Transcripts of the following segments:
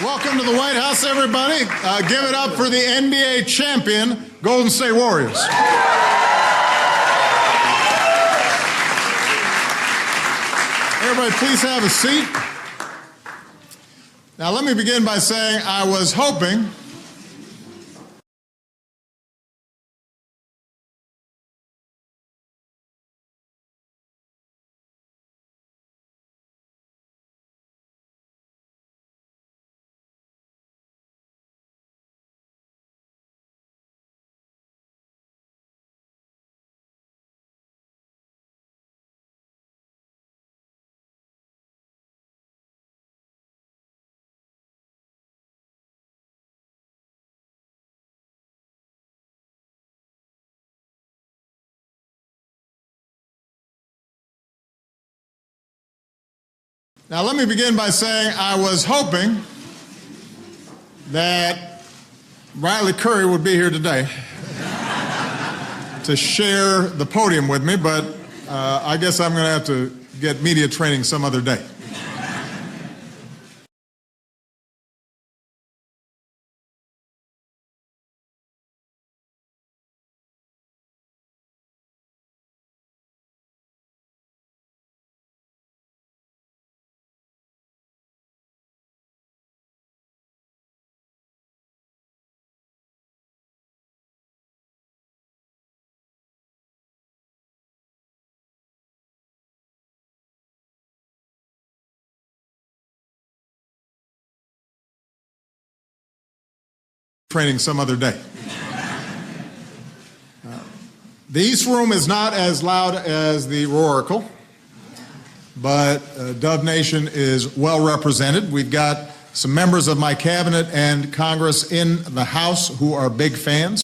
Welcome to the White House, everybody. Give it up for the NBA champion, Golden State Warriors. Everybody, please have a seat. Now, let me begin by saying I was hoping that Riley Curry would be here today to share the podium with me, but I guess I'm going to have to get media training some other day. The East Room is not as loud as the Roracle, but Dove Nation is well represented. We've got some members of my cabinet and Congress in the House who are big fans.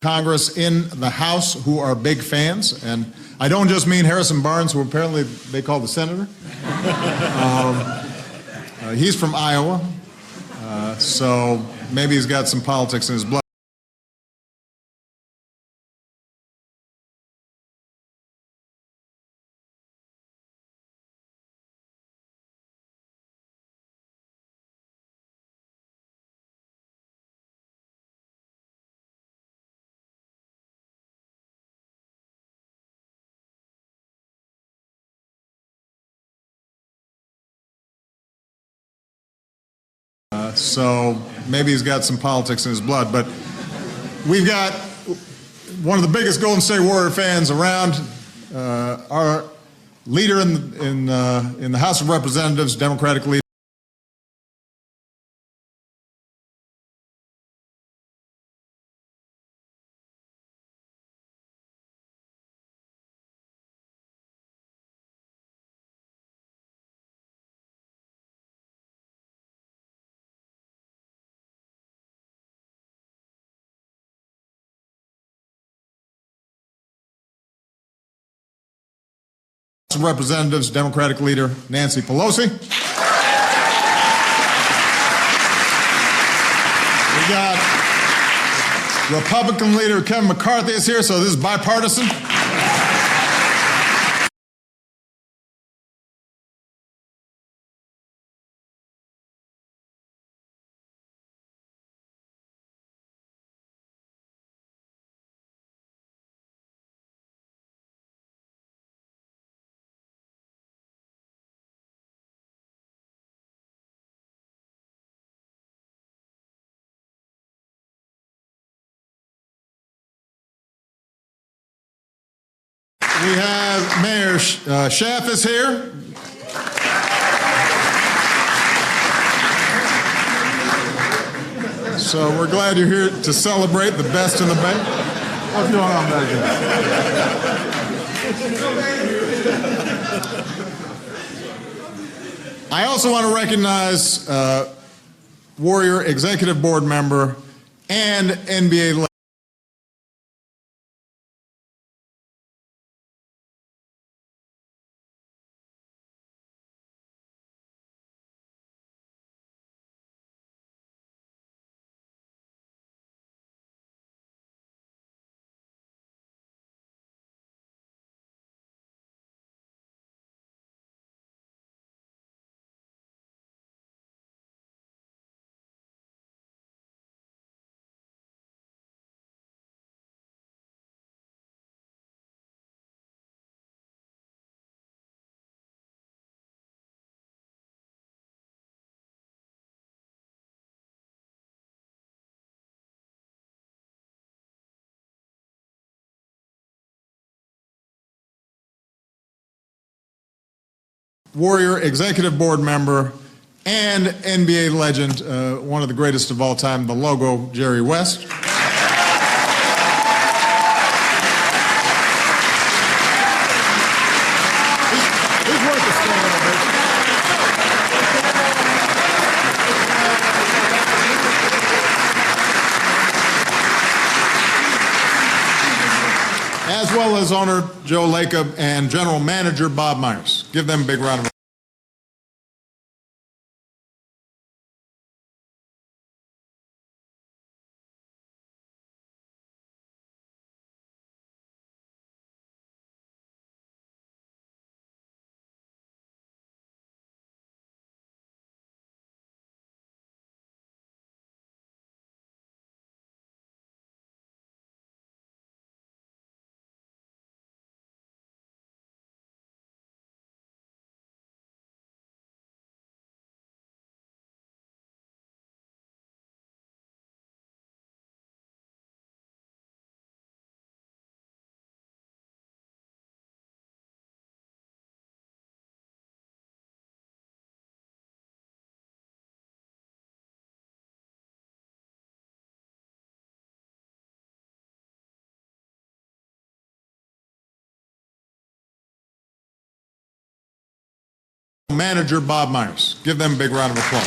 Congress in the House who are big fans, and I don't just mean Harrison Barnes, who apparently they call the senator. He's from Iowa, so maybe he's got some politics in his blood. So maybe he's got some politics in his blood, but we've got one of the biggest Golden State Warrior fans around, our leader in the House of Representatives, Democratic leader. Representatives, Democratic leader Nancy Pelosi. We got Republican leader Kevin McCarthy is here, so this is bipartisan. We have Mayor Schaaf is here. So we're glad you're here to celebrate the best in the Bay. What's going on back there? I also want to recognize Warrior Executive Board member and NBA legend. Warrior Executive Board member and NBA legend, one of the greatest of all time, the Logo, Jerry West. He's worth a stand ovation. As well as owner Joe Lacob and general manager Bob Myers. Give them a big round of applause. Manager Bob Myers. Give them a big round of applause.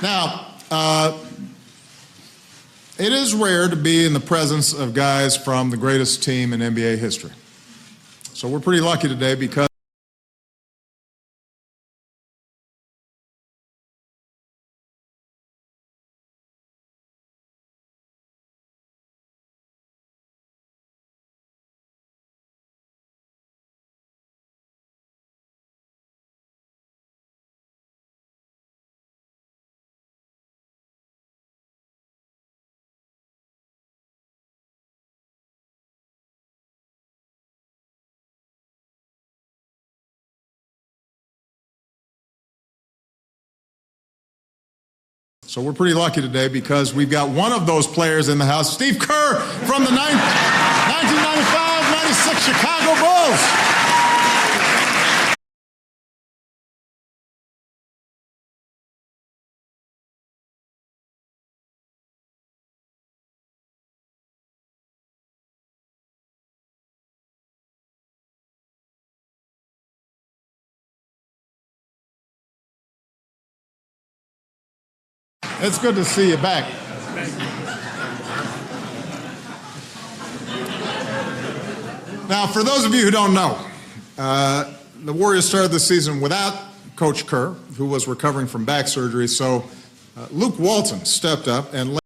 Now, it is rare to be in the presence of guys from the greatest team in NBA history. So we're pretty lucky today because we're pretty lucky today because we've got one of those players in the house, Steve Kerr from the 1995-96 Chicago Bulls. It's good to see you back. Now, for those of you who don't know, the Warriors started the season without Coach Kerr, who was recovering from back surgery, so Luke Walton stepped up and led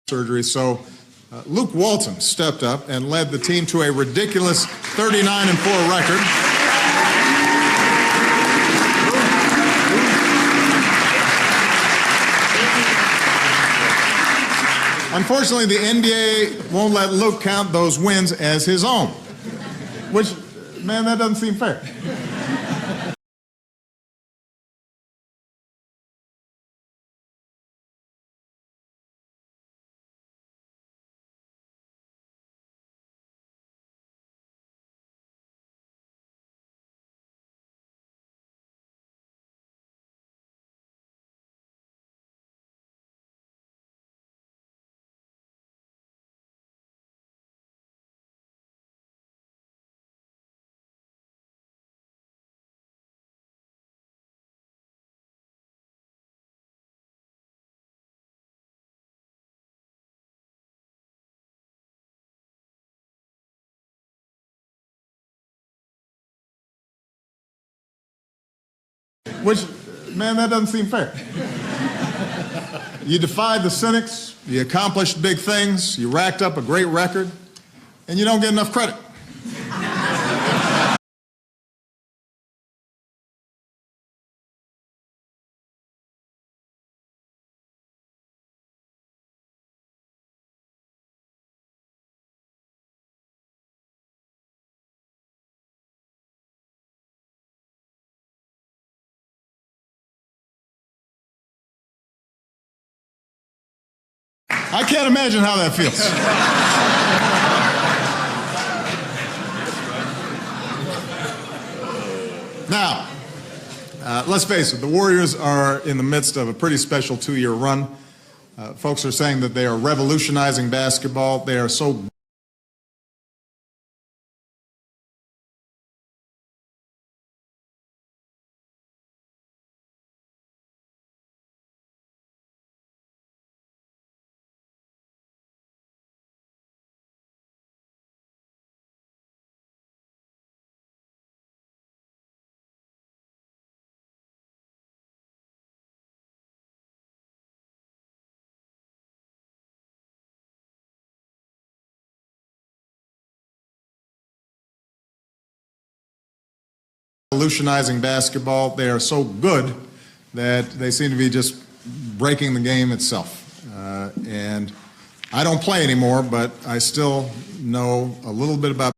surgery, so Luke Walton stepped up and led the team to a ridiculous 39-4 record. Unfortunately, the NBA won't let Luke count those wins as his own, which, man, that doesn't seem fair. Which, man, that doesn't seem fair. You defied the cynics, you accomplished big things, you racked up a great record, and you don't get enough credit. I can't imagine how that feels. Now, let's face it, the Warriors are in the midst of a pretty special two-year run. Folks are saying that they are revolutionizing basketball. They are so revolutionizing basketball. They are so good that they seem to be just breaking the game itself. And I don't play anymore, but I still know a little bit about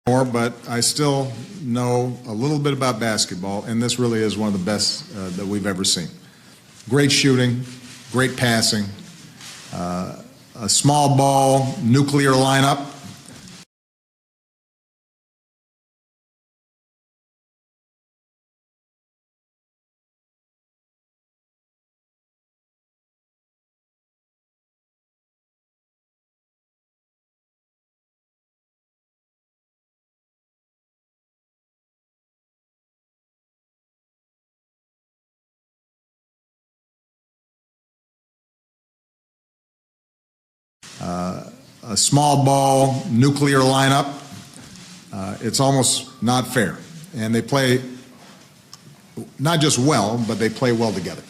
more, but I still know a little bit about basketball, and this really is one of the best that we've ever seen. Great shooting, great passing, a small ball, nuclear lineup. A small ball, nuclear lineup. It's almost not fair. And they play not just well, but they play well together.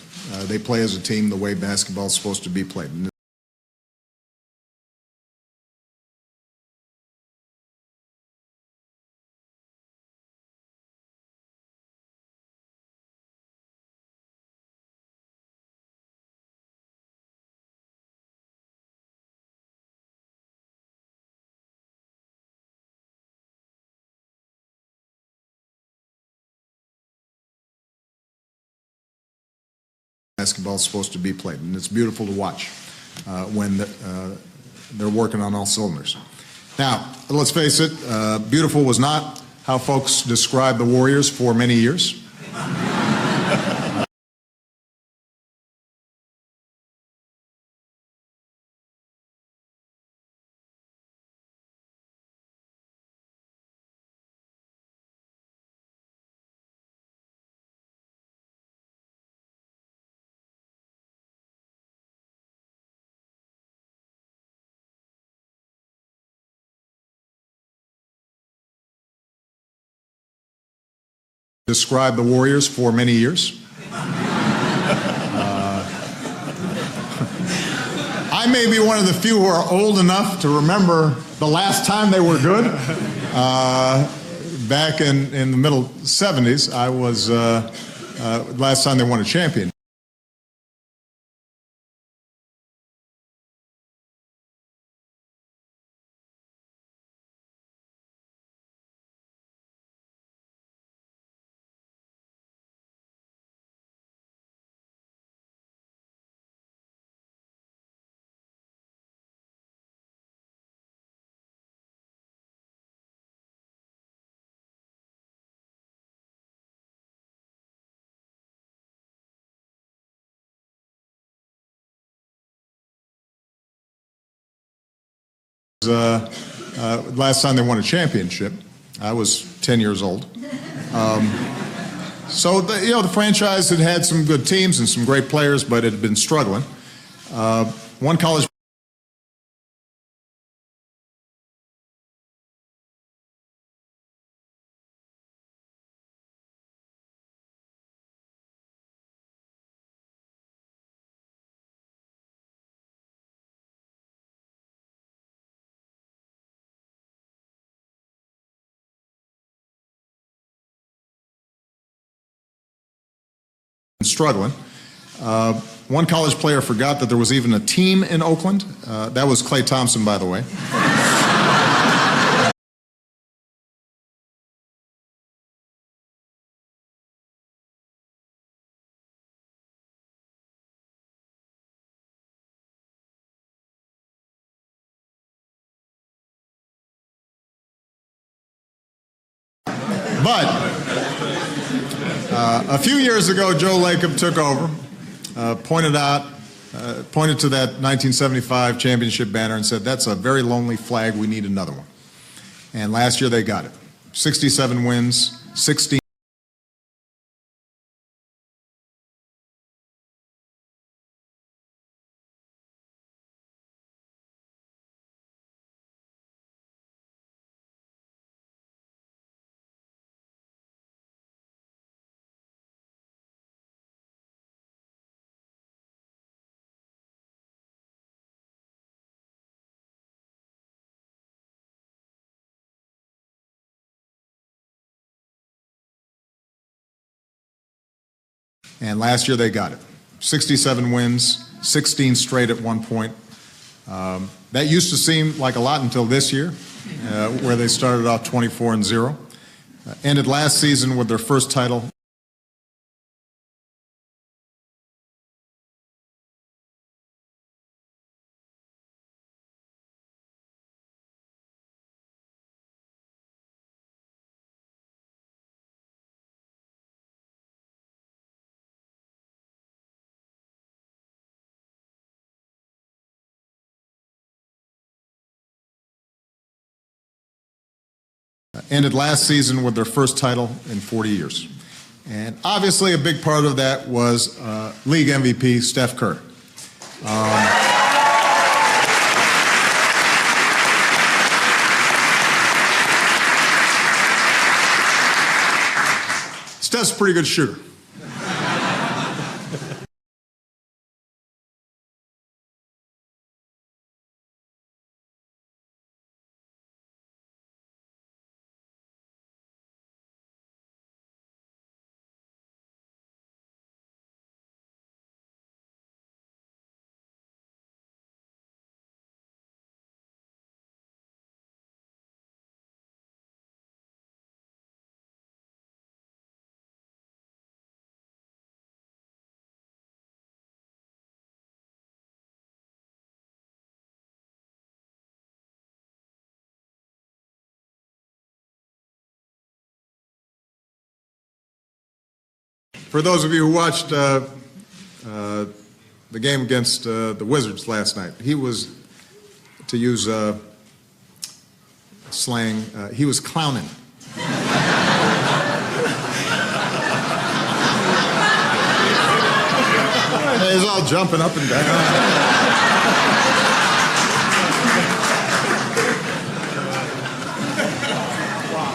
They play as a team the way basketball is supposed to be played. Basketball is supposed to be played, and it's beautiful to watch when they're working on all cylinders. Now, let's face it, beautiful was not how folks described the Warriors for many years. Described the Warriors for many years. I may be one of the few who are old enough to remember the last time they were good. Back in the middle 70s, I was last time they won a championship. Last time they won a championship, I was 10 years old. So the franchise had had some good teams and some great players, but it had been struggling. One college. Struggling. One college player forgot that there was even a team in Oakland. That was Klay Thompson, by the way. But a few years ago, Joe Lacob took over, pointed to that 1975 championship banner and said, "That's a very lonely flag. We need another one." And last year they got it. 67 wins, 16. And last year they got it. 67 wins, 16 straight at one point. That used to seem like a lot until this year, where they started off 24-0. Ended last season with their first title. Ended last season with their first title in 40 years. And obviously a big part of that was league MVP Steph Curry. Steph's a pretty good shooter. For those of you who watched the game against the Wizards last night, he was, to use slang, he was clowning. He's all jumping up and down.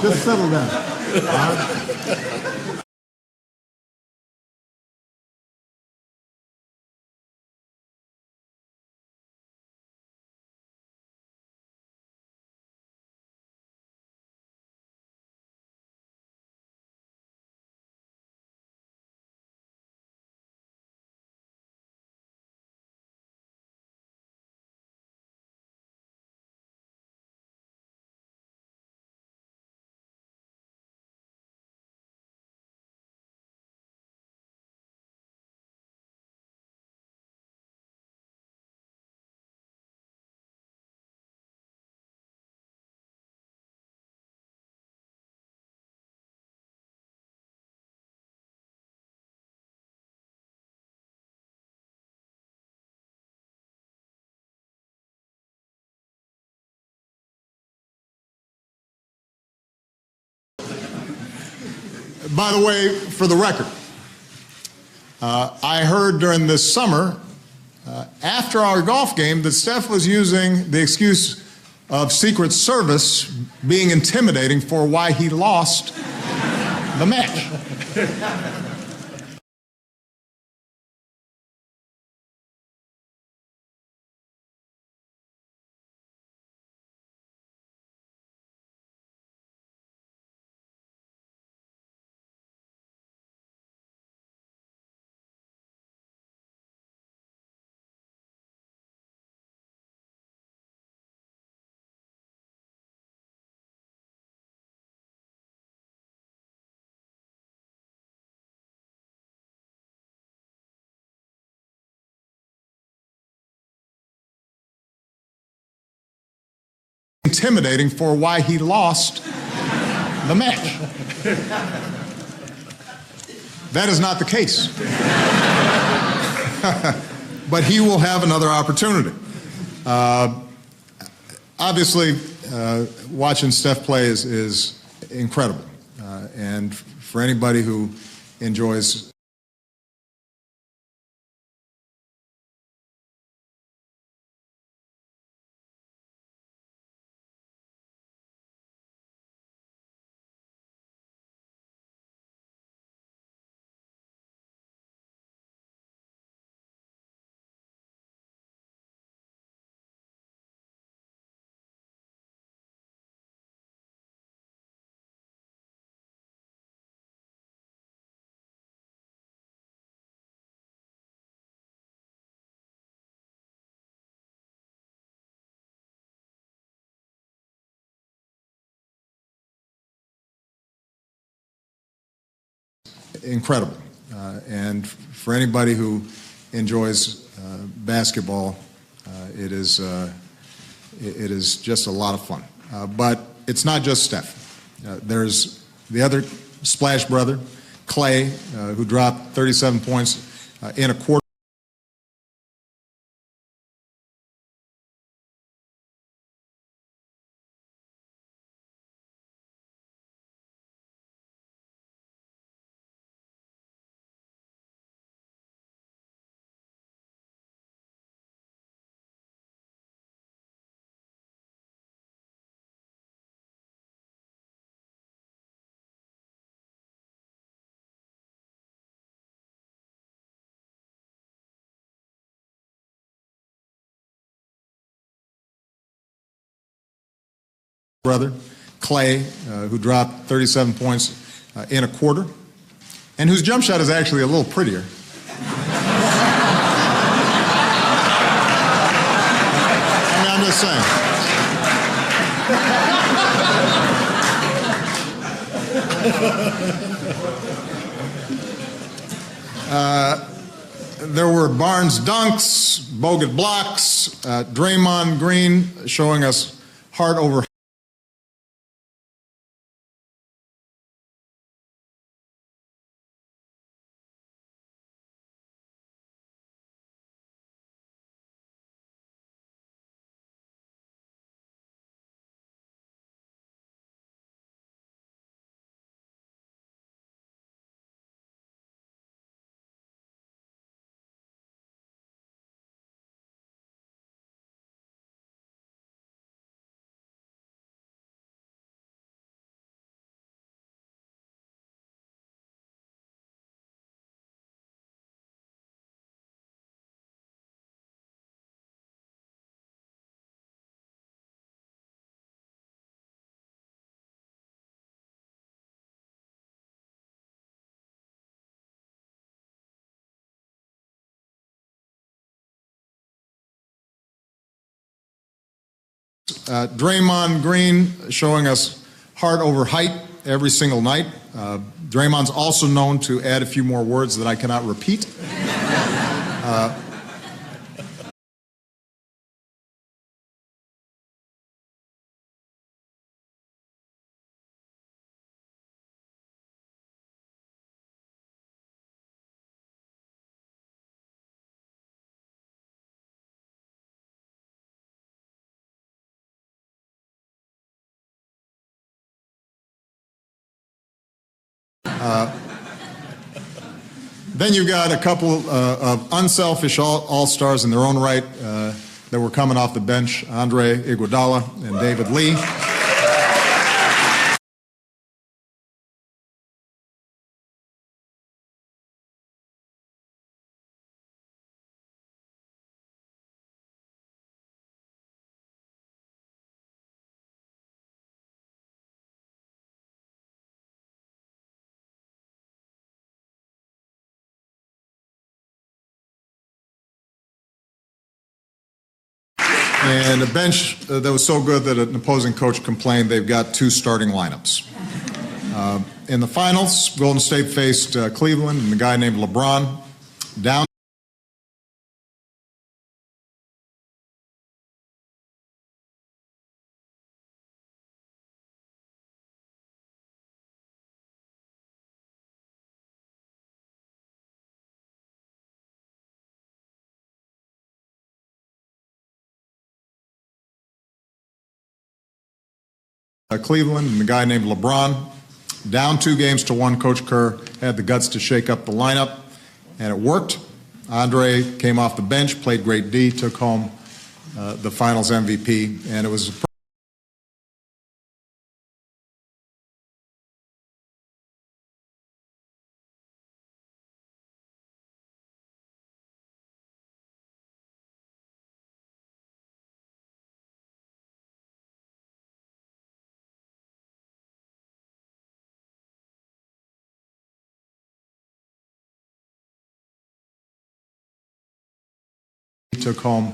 Just settle down. By the way, for the record, I heard during this summer, after our golf game, that Steph was using the excuse of Secret Service being intimidating for why he lost the match. Intimidating for why he lost the match. That is not the case. But he will have another opportunity. Obviously, watching Steph play is incredible. And for anybody who enjoys incredible. And for anybody who enjoys basketball, it is just a lot of fun. But it's not just Steph. There's the other Splash brother, Clay, who dropped 37 points in a quarter. Brother, Clay, who dropped 37 points in a quarter, and whose jump shot is actually a little prettier. I mean, I'm just saying. There were Barnes dunks, Bogut blocks, Draymond Green showing us heart over Draymond Green showing us heart over height every single night. Draymond's also known to add a few more words that I cannot repeat. Then you've got a couple of unselfish all-stars in their own right that were coming off the bench, Andre Iguodala and David Lee. And a bench that was so good that an opposing coach complained they've got two starting lineups. In the finals, Golden State faced Cleveland and a guy named LeBron. Down Cleveland and a guy named LeBron. Down 2-1, Coach Kerr had the guts to shake up the lineup, and it worked. Andre came off the bench, played great D, took home the finals MVP, and it was took home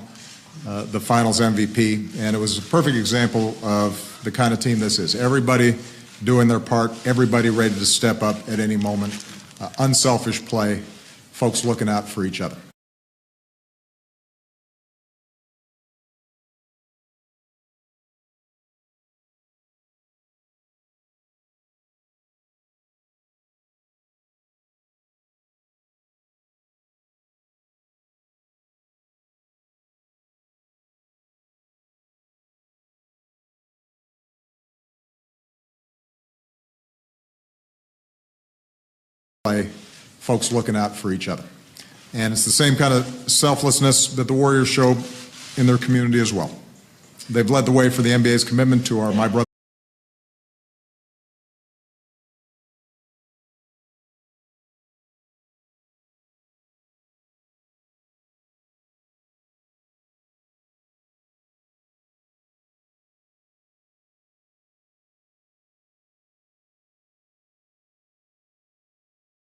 the finals MVP, and it was a perfect example of the kind of team this is. Everybody doing their part, everybody ready to step up at any moment, unselfish play, folks looking out for each other. Folks looking out for each other. And it's the same kind of selflessness that the Warriors show in their community as well. They've led the way for the NBA's commitment to our My Brother.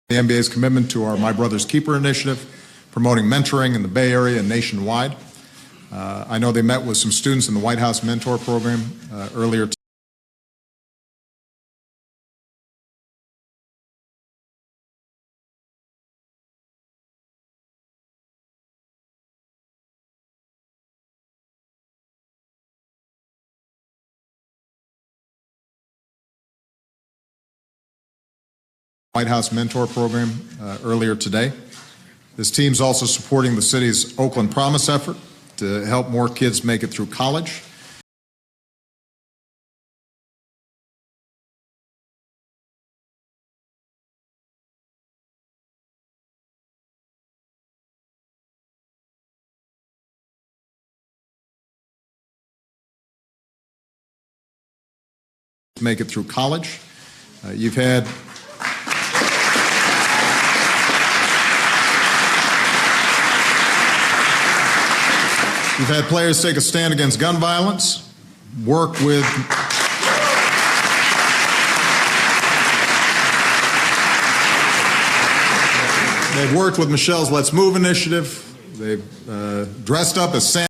The NBA's commitment to our My Brother's Keeper initiative, promoting mentoring in the Bay Area and nationwide. I know they met with some students in the White House Mentor Program earlier. White House Mentor Program earlier today. This team's also supporting the city's Oakland Promise effort to help more kids make it through college. Make it through college. You've had players take a stand against gun violence, work with they've worked with Michelle's Let's Move initiative. They've dressed up as Santa.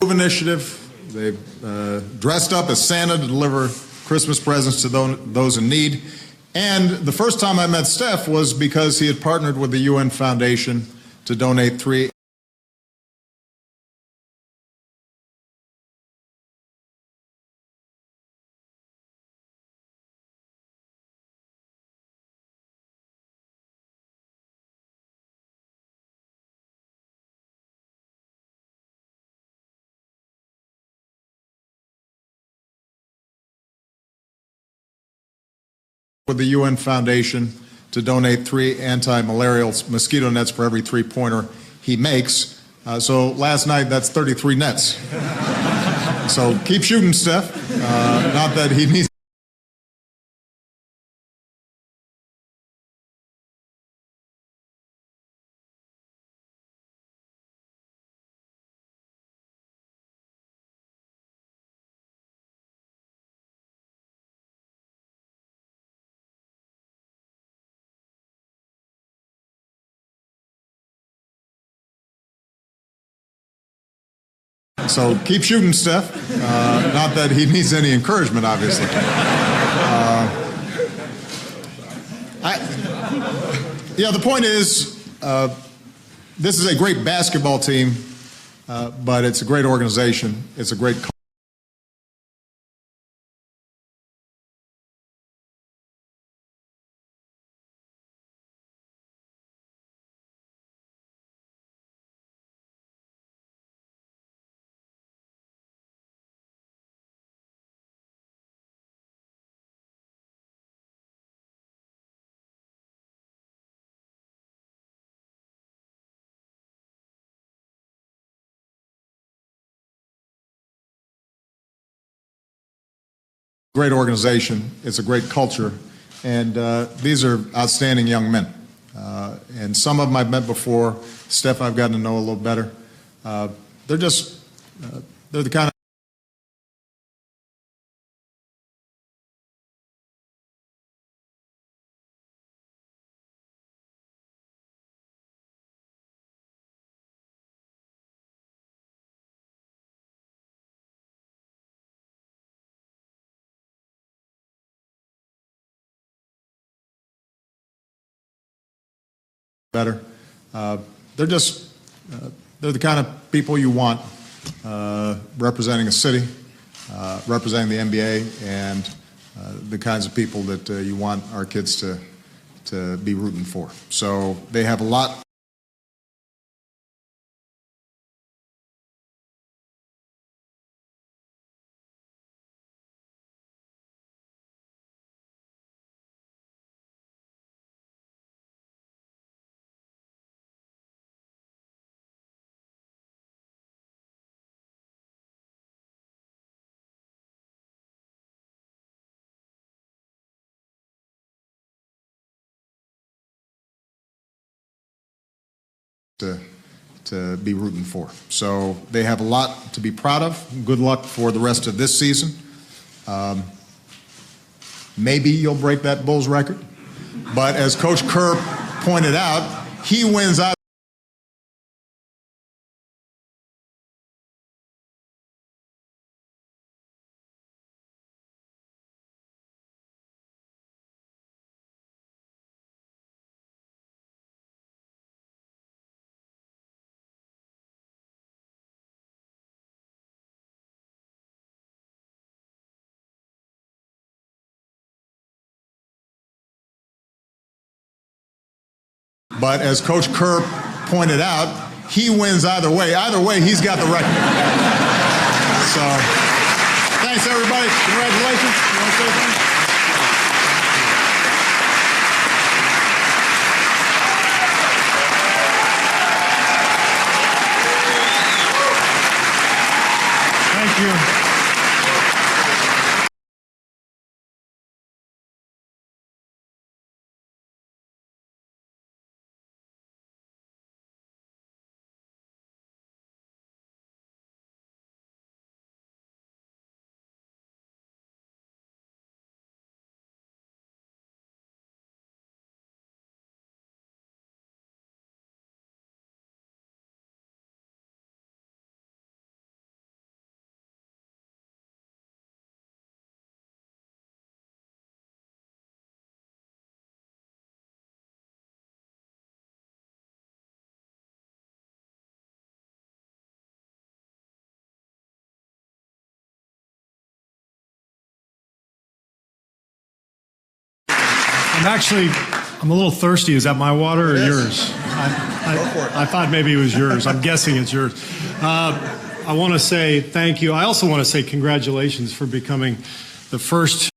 Initiative. They've dressed up as Santa to deliver Christmas presents to those in need. And the first time I met Steph was because he had partnered with the UN Foundation to donate 3 with the UN Foundation to donate 3 anti-malarial mosquito nets for every 3-pointer he makes. So last night, that's 33 nets. So keep shooting, Steph. Not that he needs. So keep shooting, Steph. Not that he needs any encouragement, obviously. The point is, this is a great basketball team, but it's a great organization. It's a great organization. It's a great culture, and these are outstanding young men. And some of them I've met before. Steph, I've gotten to know a little better. They're the kind of better. They're the kind of people you want representing a city, representing the NBA, and the kinds of people that you want our kids to be rooting for. So they have a lot. To be rooting for. So they have a lot to be proud of. Good luck for the rest of this season. Maybe you'll break that Bulls record, but as Coach Kerr pointed out, he wins out. But as Coach Kerr pointed out, he wins either way. Either way, he's got the record. So, thanks everybody. Congratulations. You want to say something? Thank you. I'm a little thirsty. Is that my water or yours? I thought maybe it was yours. I'm guessing it's yours. I want to say thank you. I also want to say congratulations for becoming the first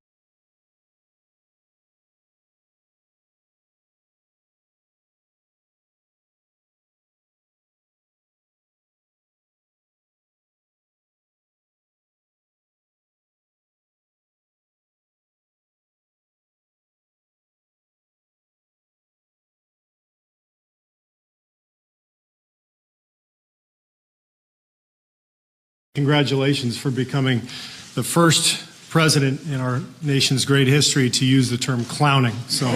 Congratulations for becoming the first president in our nation's great history to use the term clowning. So,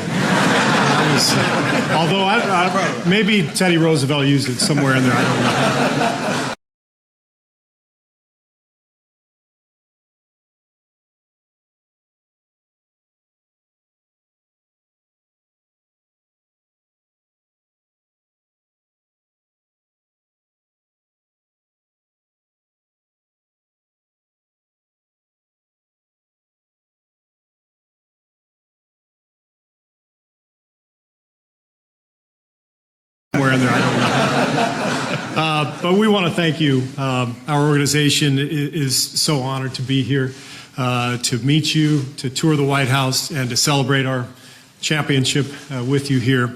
although maybe Teddy Roosevelt used it somewhere in there, I don't know. Somewhere in there, I don't know. But we want to thank you. Our organization is so honored to be here, to meet you, to tour the White House, and to celebrate our championship with you here.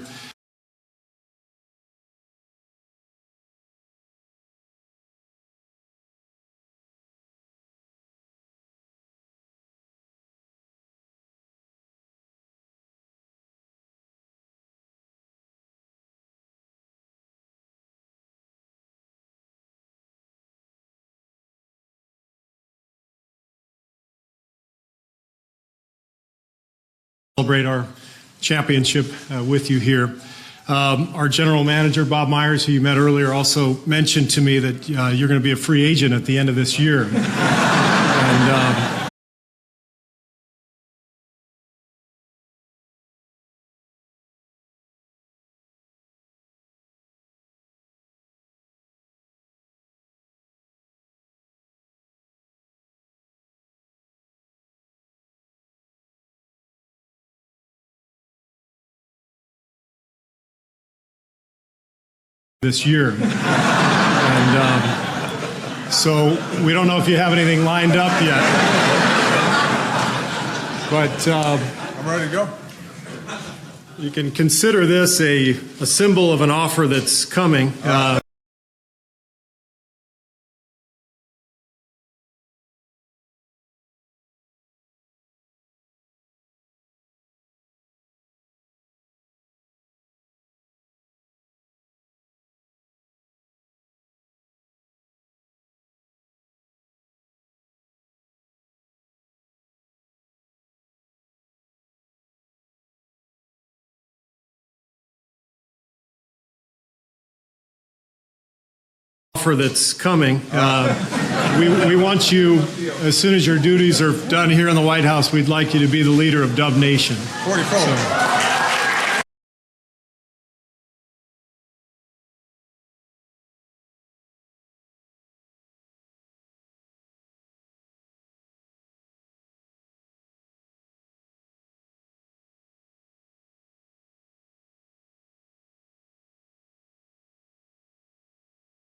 Celebrate our championship with you here. Our general manager, Bob Myers, who you met earlier, also mentioned to me that you're going to be a free agent at the end of this year. And this year. And so we don't know if you have anything lined up yet. But I'm ready to go. You can consider this a symbol of an offer that's coming. That's coming. We want you, as soon as your duties are done here in the White House, we'd like you to be the leader of Dub Nation. 44.